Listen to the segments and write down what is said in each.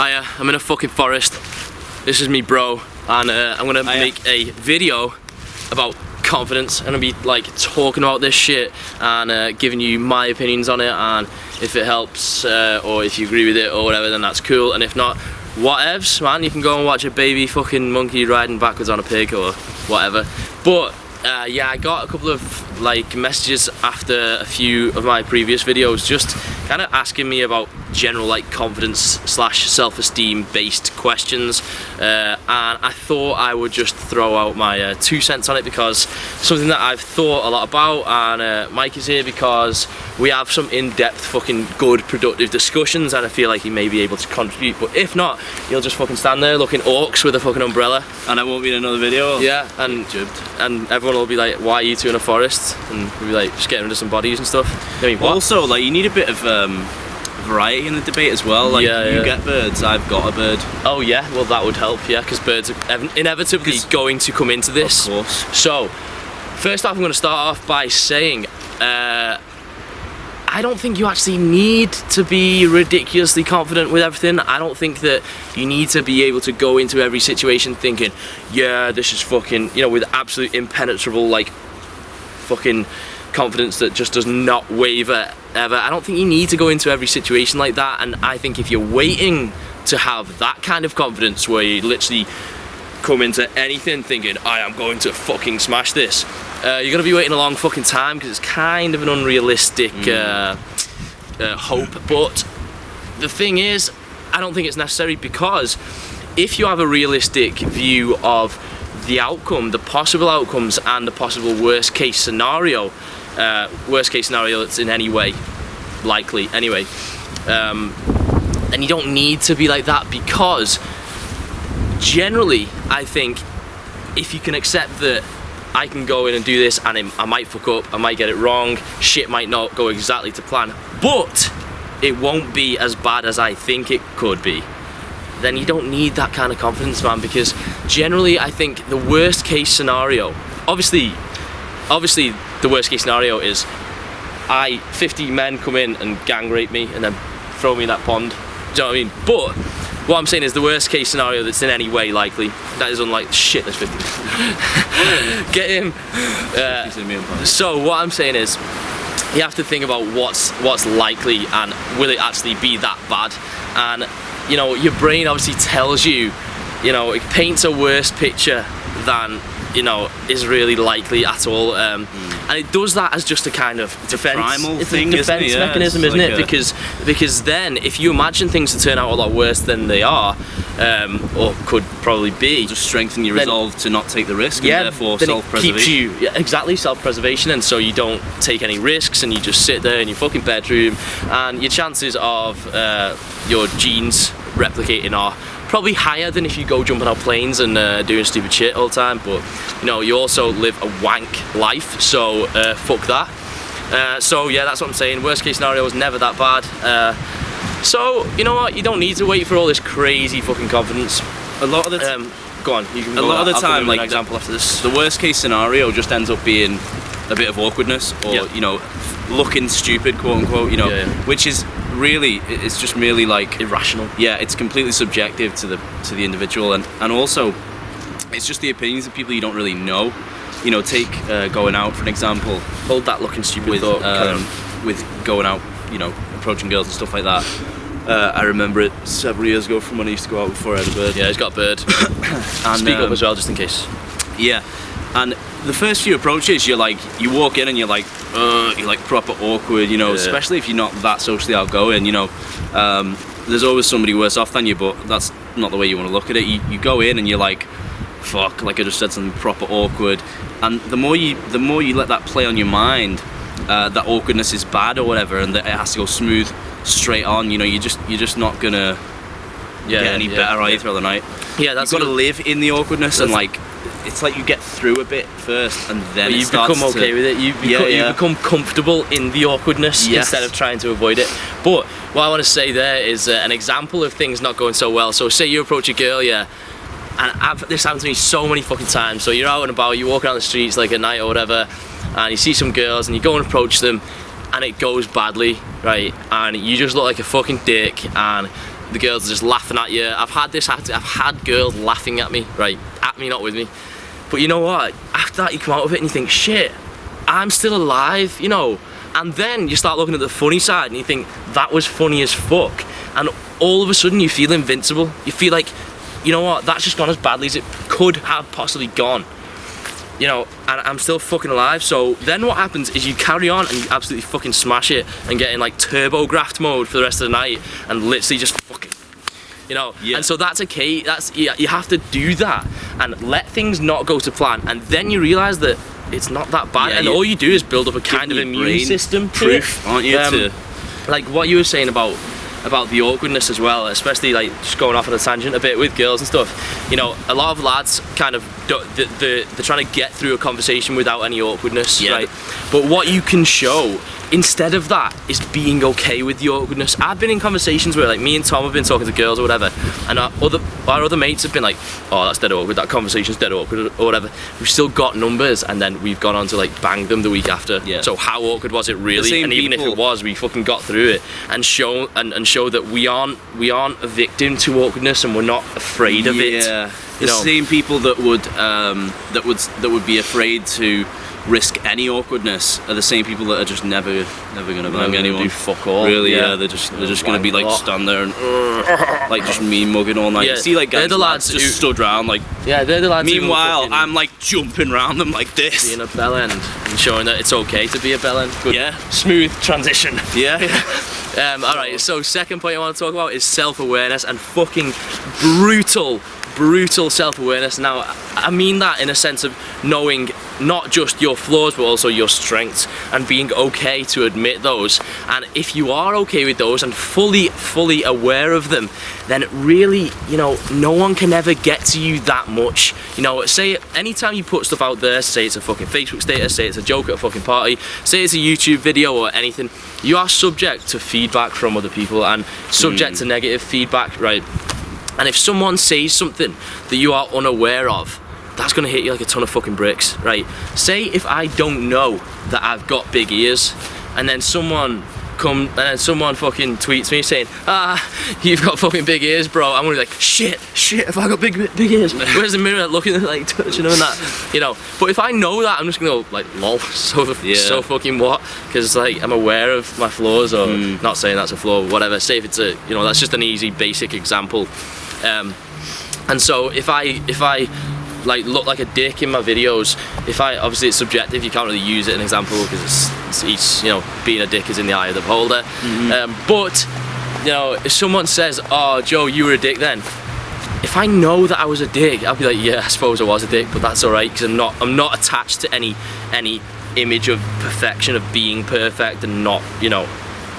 I'm in a fucking forest. This is me, bro, and I'm gonna make a video about confidence. I'm gonna be like talking about this shit and giving you my opinions on it, and if it helps or if you agree with it or whatever, then that's cool, and if not, whatevs, man. You can go and watch a baby fucking monkey riding backwards on a pig or whatever. But yeah, I got a couple of like messages after a few of my previous videos just kind of asking me about general like confidence slash self-esteem based questions, and I thought I would just throw out my 2 cents on it, because something that I've thought a lot about, and Mike is here because we have some in-depth fucking good productive discussions, and I feel like he may be able to contribute. But if not, he'll just fucking stand there looking orcs with a fucking umbrella, and I won't be in another video. Yeah, and everyone will be like, why are you two in a forest? And we'll be like, just getting rid of some bodies and stuff. I mean, what? Also, like, you need a bit of variety in the debate as well. Like, you get birds, I've got a bird. Oh yeah, well that would help, yeah, because birds are inevitably going to come into this. Of course. So, first off, I'm going to start off by saying, I don't think you actually need to be ridiculously confident with everything. I don't think that you need to be able to go into every situation thinking, yeah, this is fucking, you know, with absolute impenetrable, like, fucking confidence that just does not waver ever. I don't think you need to go into every situation like that, and I think if you're waiting to have that kind of confidence where you literally come into anything thinking, I am going to fucking smash this, you're gonna be waiting a long fucking time, because it's kind of an unrealistic hope. But the thing is, I don't think it's necessary, because if you have a realistic view of the outcome, the possible outcomes, and the possible worst case scenario that's in any way likely anyway, and you don't need to be like that, because generally I think if you can accept that I can go in and do this and I might fuck up, I might get it wrong, shit might not go exactly to plan, but it won't be as bad as I think it could be, then you don't need that kind of confidence, man, because generally I think the worst case scenario, obviously the worst case scenario is 50 men come in and gang rape me and then throw me in that pond. Do you know what I mean? But what I'm saying is the worst case scenario that's in any way likely. That is unlikely. Shit, there's 50. Get him. So what I'm saying is, you have to think about what's likely and will it actually be that bad. And you know, your brain obviously tells you, you know, it paints a worse picture than, you know, is really likely at all, and it does that as just a kind of defense. It's a defense mechanism, isn't it? Because then if you imagine things to turn out a lot worse than they are, or could probably be, just strengthen your resolve to not take the risk, and therefore self-preservation. Exactly, self-preservation, and so you don't take any risks, and you just sit there in your fucking bedroom, and your chances of your genes replicating are probably higher than if you go jumping out planes and doing stupid shit all the time. But you know, you also live a wank life, so fuck that. So yeah, that's what I'm saying. Worst case scenario is never that bad. So you know what? You don't need to wait for all this crazy fucking confidence. A lot of the go on. You can a lot of the time, like, an example after this. The worst case scenario just ends up being a bit of awkwardness, or you know, looking stupid, quote unquote. You know, which is really, it's just merely like irrational. Yeah, it's completely subjective to the individual, and also it's just the opinions of people you don't really know. You know, take going out for an example. Hold that looking stupid thought. With going out, you know, approaching girls and stuff like that. I remember it several years ago from when I used to go out before I had a bird. Yeah, he's got a bird. And speak up as well, just in case. Yeah, and the first few approaches, you walk in and you're like proper awkward, you know, especially if you're not that socially outgoing, you know. There's always somebody worse off than you, but that's not the way you want to look at it. You go in and you're like, fuck, like I just said something proper awkward, and the more you let that play on your mind, that awkwardness is bad or whatever, and that it has to go smooth straight on, you know, you're just not gonna get any better either throughout the night. Yeah, that's you've got to live in the awkwardness, and like, it's like you get through a bit first, and then you become okay with it. You become comfortable in the awkwardness instead of trying to avoid it. But what I want to say there is an example of things not going so well. So say you approach a girl, and this happened to me so many fucking times. So you're out and about, you walk around the streets like at night or whatever, and you see some girls, and you go and approach them, and it goes badly, right? And you just look like a fucking dick, and the girls are just laughing at you. I've had girls laughing at me, right? At me, not with me. But you know what? After that, you come out of it and you think, shit, I'm still alive, you know? And then you start looking at the funny side and you think, that was funny as fuck. And all of a sudden you feel invincible. You feel like, you know what, that's just gone as badly as it could have possibly gone. You know, and I'm still fucking alive. So then what happens is you carry on and you absolutely fucking smash it and get in like turbo graft mode for the rest of the night and literally just fucking, you know. Yeah. And so that's okay. You have to do that and let things not go to plan, and then you realise that it's not that bad, and all you do is build up a kind of immune system proof, aren't you? Like what you were saying about the awkwardness as well, especially like just going off on a tangent a bit with girls and stuff. You know, a lot of lads kind of they're trying to get through a conversation without any awkwardness, right? But what you can show instead of that is being okay with the awkwardness. I've been in conversations where like me and Tom have been talking to girls or whatever, and our other mates have been like, oh, that's dead awkward, that conversation's dead awkward or whatever. We've still got numbers, and then we've gone on to like bang them the week after. So how awkward was it really? And even if it was, we fucking got through it and show that we aren't a victim to awkwardness, and we're not afraid of it. The same people that would be afraid to risk any awkwardness are the same people that are just never gonna bang anyone. Do fuck all. Really, they're just gonna be like stand there and like just mean mugging all night. You see like guys, they're the lads just stood around like. Yeah, they're the lads. Meanwhile, I'm like jumping around them like this. Being a bellend and showing that it's okay to be a bellend. Good, smooth transition. Alright, so second point I want to talk about is self-awareness, and fucking brutal self-awareness. Now, I mean that in a sense of knowing not just your flaws but also your strengths, and being okay to admit those. And if you are okay with those and fully aware of them, then really, you know, no one can ever get to you that much. You know, say anytime you put stuff out there, say it's a fucking Facebook status, say it's a joke at a fucking party, say it's a YouTube video or anything, you are subject to feedback from other people and subject to negative feedback, right? And if someone says something that you are unaware of, that's gonna hit you like a ton of fucking bricks, right? Say if I don't know that I've got big ears, and then someone fucking tweets me saying, you've got fucking big ears, bro. I'm gonna be like, shit, have I got big ears? Where's the mirror looking at, like, touching them and that, you know? But if I know that, I'm just gonna go, like, lol, so fucking what? Because, like, I'm aware of my flaws, or not saying that's a flaw, whatever. Say if it's a, you know, that's just an easy, basic example. And so if I like look like a dick in my videos, obviously it's subjective, you can't really use it as an example because it's each, you know, being a dick is in the eye of the beholder. But you know, if someone says, oh Joe, you were a dick then, if I know that I was a dick, I'll be like, yeah, I suppose I was a dick, but that's alright, because I'm not attached to any image of perfection, of being perfect, and not, you know.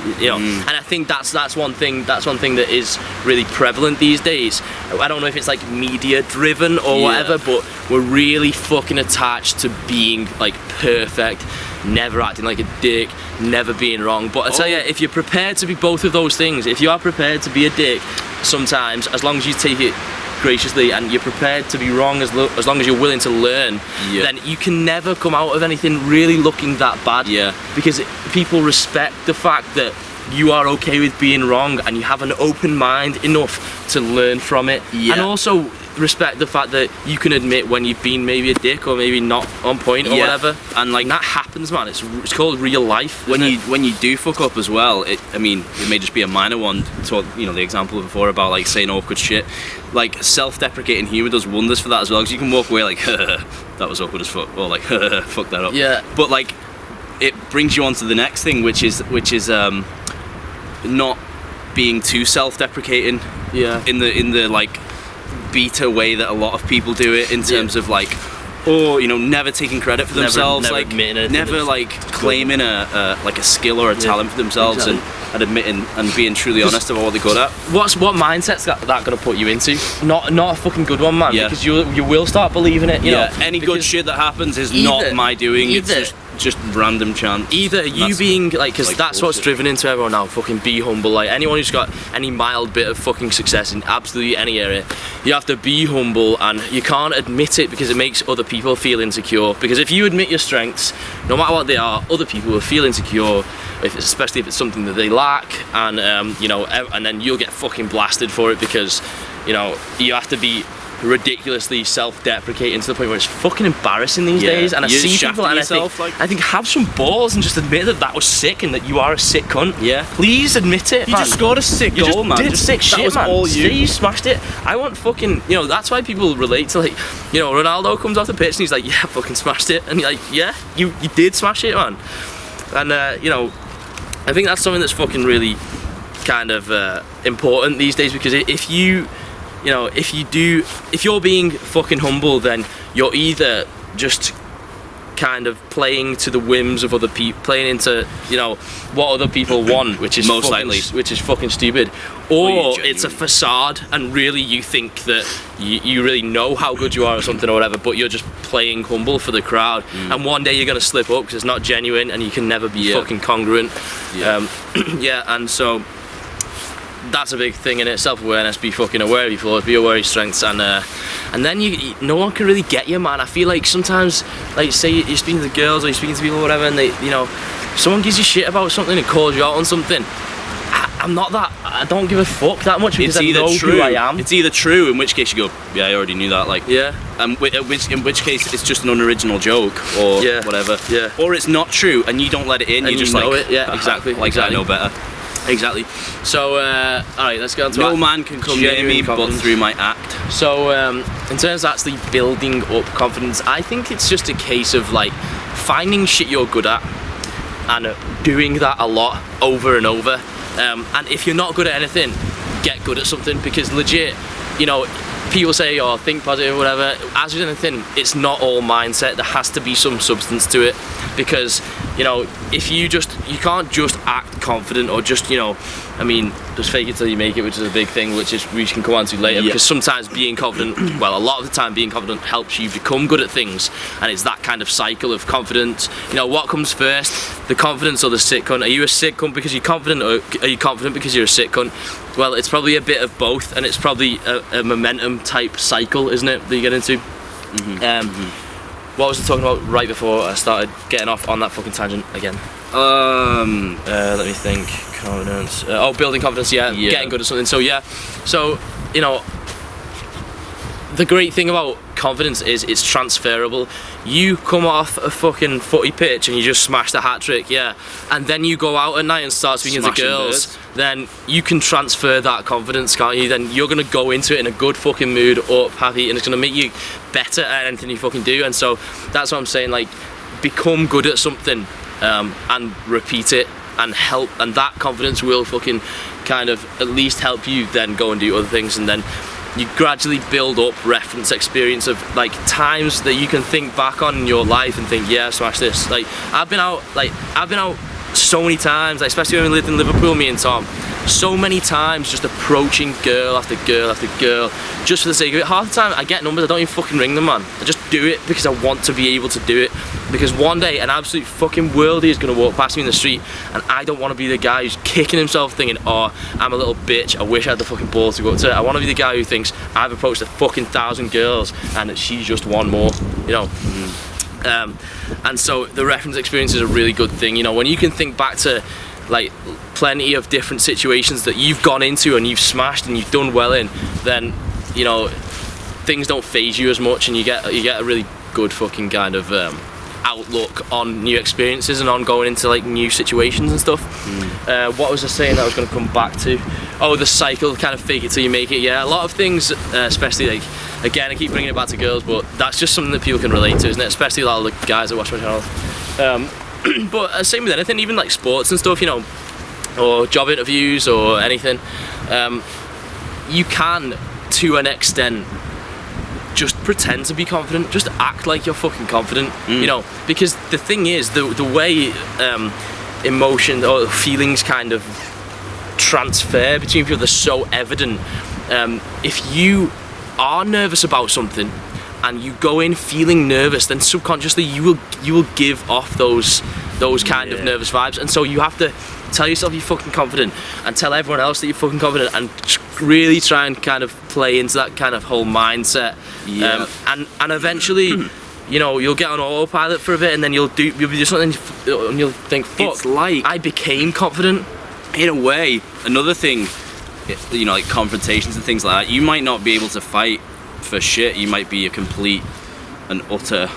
And I think that's one thing that is really prevalent these days. I don't know if it's like media driven or whatever, but we're really fucking attached to being like perfect, never acting like a dick, never being wrong. But I tell you, if you're prepared to be both of those things, if you are prepared to be a dick sometimes, as long as you take it graciously and you're prepared to be wrong, as long as you're willing to learn, then you can never come out of anything really looking that bad. Because people respect the fact that you are okay with being wrong and you have an open mind enough to learn from it, and also respect the fact that you can admit when you've been maybe a dick or maybe not on point or whatever, and like that happens, man. It's called real life. When you do fuck up as well, I mean, it may just be a minor one. So, you know, the example before about like saying awkward shit, like self-deprecating humor does wonders for that as well, because you can walk away like, that was awkward as fuck, or like, fuck that up. But like, it brings you on to the next thing, which is not being too self-deprecating. In the like beta way that a lot of people do it, in terms of like, you know, never taking credit for themselves, never like claiming a skill or a talent for themselves, and admitting and being truly honest about what they're good at. What mindset's that gonna put you into? Not a fucking good one, man. Because you will start believing it. You know, any good shit that happens is not my doing. It's just just random chance. Either you being like, because like that's bullshit. what's driven into everyone now, fucking be humble. Like anyone who's got any mild bit of fucking success in absolutely any area, you have to be humble, and you can't admit it because it makes other people feel insecure. Because if you admit your strengths, no matter what they are, other people will feel insecure, especially if it's something that they lack, and you know, and then you'll get fucking blasted for it because, you know, you have to be ridiculously self-deprecating to the point where it's fucking embarrassing these days. And I You're see shafting people and yourself, I think have some balls and just admit that was sick and that you are a sick cunt. Yeah. Please admit it, You man. just scored a sick You goal, just man. did sick shit, that was man. all you. You smashed it. I want fucking, you know, that's why people relate to, like, you know, Ronaldo comes off the pitch and he's like, yeah, fucking smashed it. And you're like, yeah, you did smash it, man. And, you know, I think that's something that's fucking really kind of important these days, because if you know, if you're being fucking humble, then you're either just kind of playing to the whims of other people, playing into, you know, what other people want, which is Most likely. which is fucking stupid, or it's a facade, and really you think that you really know how good you are or something or whatever, but you're just playing humble for the crowd, and one day you're gonna slip up because it's not genuine, and you can never be fucking congruent. Yeah, and so that's a big thing in it. Self-awareness, be fucking aware of your flaws, be aware of your strengths, and then no one can really get you, man. I feel like sometimes, like, say you're speaking to girls or you're speaking to people or whatever, and they, you know, someone gives you shit about something and calls you out on something. I'm not that, I don't give a fuck that much because I know who I am. It's either true, in which case you go, yeah, I already knew that, like, Yeah. in which case it's just an unoriginal joke or whatever. Yeah. Or it's not true and you don't let it in. And you just know like, it. Yeah, exactly. like exactly. I know better. Exactly. So, alright, let's go on to No man can come near me but through my act. So, in terms of actually building up confidence, I think it's just a case of, like, finding shit you're good at and doing that a lot over and over. And if you're not good at anything, get good at something, because legit, you know, people say, oh, think positive or whatever. As with anything, it's not all mindset. There has to be some substance to it, because, you know, if you can't just act confident or just, you know, I mean, just fake it till you make it, which is a big thing, which is we can come on to later, because sometimes being confident, well, a lot of the time being confident helps you become good at things, and it's that kind of cycle of confidence. You know, what comes first, the confidence or the sick cunt? Are you a sick cunt because you're confident, or are you confident because you're a sick cunt? Well, it's probably a bit of both, and it's probably a momentum type cycle, isn't it, that you get into? What was I talking about right before I started getting off on that fucking tangent again? Let me think. Confidence. Building confidence. Yeah. Getting good at something. So you know, the great thing about confidence is it's transferable. You come off a fucking footy pitch and you just smash the hat trick, and then you go out at night and start speaking to girls, then you can transfer that confidence, can't you? Then you're gonna go into it in a good fucking mood, up, happy, and it's gonna make you better at anything you fucking do. And so that's what I'm saying, like, become good at something, and repeat it, and help, and that confidence will fucking kind of at least help you then go and do other things, and then you gradually build up reference experience of, like, times that you can think back on in your life and think, yeah, smash this. Like, I've been out so many times, like, especially when we lived in Liverpool, me and Tom, so many times just approaching girl after girl after girl just for the sake of it. Half the time I get numbers, I don't even fucking ring them, man. I just do it because I want to be able to do it, because one day an absolute fucking worldie is gonna walk past me in the street, and I don't want to be the guy who's kicking himself thinking, oh, I'm a little bitch, I wish I had the fucking balls to go up to it. I want to be the guy who thinks I've approached 1,000 girls and that she's just one more, you know. And so the reference experience is a really good thing, you know, when you can think back to, like, plenty of different situations that you've gone into and you've smashed and you've done well in, then, you know, things don't faze you as much, and you get a really good fucking kind of outlook on new experiences and on going into, like, new situations and stuff. What was I saying that I was going to come back to? Oh, the cycle, kind of fake it till you make it. Yeah, a lot of things, especially, like, again, I keep bringing it back to girls, but that's just something that people can relate to, isn't it? Especially a lot of the guys that watch my channel. But same with anything, even like sports and stuff, you know, or job interviews or anything. You can, to an extent, just pretend to be confident, just act like you're fucking confident, you know, because the thing is, the way emotion or feelings kind of transfer between people, they're so evident. If you are nervous about something, and you go in feeling nervous, then subconsciously you will give off those kind of nervous vibes, and so you have to tell yourself you're fucking confident and tell everyone else that you're fucking confident, and really try and kind of play into that kind of whole mindset. And eventually you know, you'll get on autopilot for a bit, and then you'll do something and you'll think, fuck, it's like I became confident. In a way, another thing, you know, like confrontations and things like that, you might not be able to fight for shit. You might be a complete and utter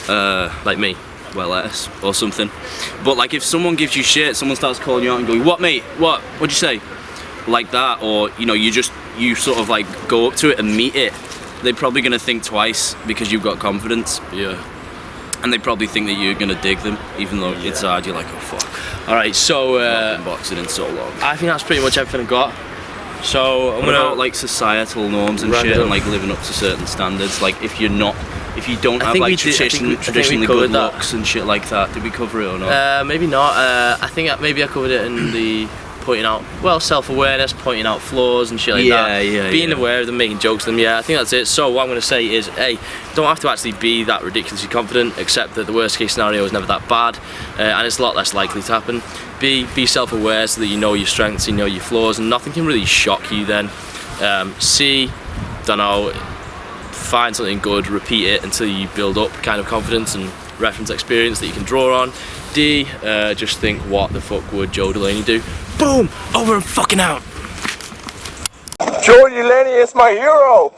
like me, well, or something. But like, if someone gives you shit, someone starts calling you out and going, what, mate, what'd you say, like that, or you know, you sort of like go up to it and meet it, they're probably going to think twice because you've got confidence. And they probably think that you're going to dig them, even though it's hard. You're like, oh fuck. Alright, so I've been boxing in so long. I think that's pretty much everything I've got. So I'm gonna like societal norms and shit, and like living up to certain standards. Like if you don't have like traditionally good looks and shit like that, did we cover it or not? Maybe not. I think maybe I covered it in the pointing out, well, self-awareness, pointing out flaws and shit like that. Being aware of them, making jokes of them. I think that's it. So what I'm going to say is, hey, don't have to actually be that ridiculously confident, except that the worst case scenario is never that bad, and it's a lot less likely to happen. Be self-aware so that you know your strengths, you know your flaws, and nothing can really shock you then. Find something good, repeat it until you build up kind of confidence and reference experience that you can draw on. D, just think, what the fuck would Joe Delaney do? Boom! Over and fucking out! Joe Delaney is my hero!